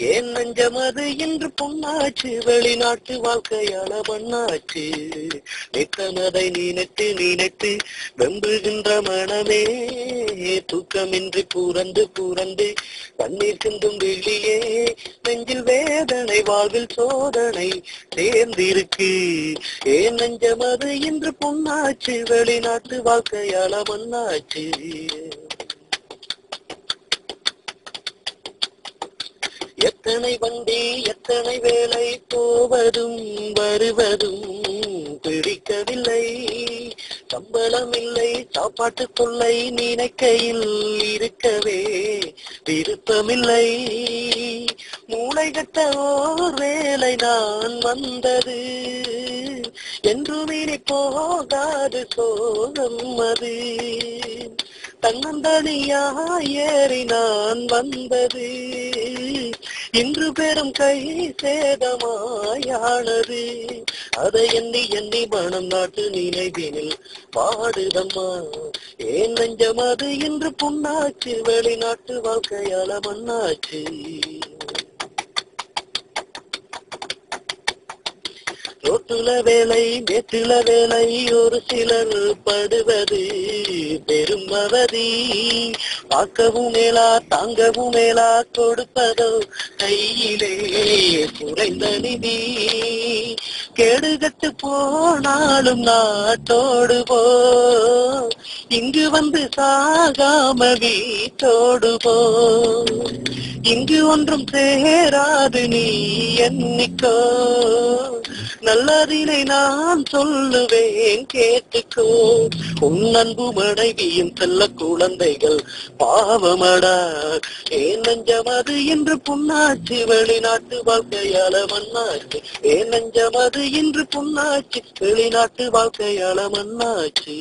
ஏன் நஞ்சமது என்று பொன்னாச்சு வெளிநாட்டு வாழ்க்கையால மண்ணாச்சு நித்தனதை நினைத்து நினைத்து வெம்புகின்ற மனமே தூக்கமின்றி பூரந்து பூரந்து கண்ணீர் சிந்தும் விழியே நெஞ்சில் வேதனை வாழ்வில் சோதனை சேர்ந்திருக்கு ஏன் நஞ்சமது என்று பொன்னாச்சு வெளிநாட்டு வாழ்க்கையால மண்ணாச்சு எத்தனை வண்டி எத்தனை வேலை போவதும் வருவதும் பிடிக்கவில்லை சம்பளம் இல்லை சாப்பாட்டு கொள்ளை நினைக்கையில் இருக்கவே விருப்பமில்லை மூளை கட்ட ஓர் வேலை நான் வந்தது என்றும் இனி போகாது சோகம் அது தன்னந்தனியா ஏறி நான் வந்தது இன்று பெரும் கை சேதமாயானது அதை எண்ணி எண்ணி மனம் நாட்டு நினைவினில் பாடுதம்மா ஏன் நஞ்சம் அது இன்று புண்ணாச்சு வெளிநாட்டு வாழ்க்கையால மண்ணாச்சு ரோட்டுல வேலை மேட்டுல வேலை ஒரு சிலர் படுவது பெரும் அவதி பார்க்கவும் மேலா தாங்கவும் மேலா கொடுப்பதோ கையிலே குறைந்த நிதி கேடுகட்டு போனாலும் நாட்டோடு போ இங்கு வந்து சாகாம வீட்டோடு போ இங்கு ஒன்றும் சேராது நீ எண்ணிக்கோ நல்லதினை நான் சொல்லுவேன் கேட்டுக்கோ உன் அன்பு மனைவியும் செல்ல குழந்தைகள் பாவமடா ஏன் நஞ்சமது என்று புண்ணாச்சு வெளிநாட்டு வாழ்க்கையால மண்ணாச்சு ஏன் நஞ்சமது என்று புண்ணாச்சு வெளிநாட்டு வாழ்க்கையால மண்ணாச்சு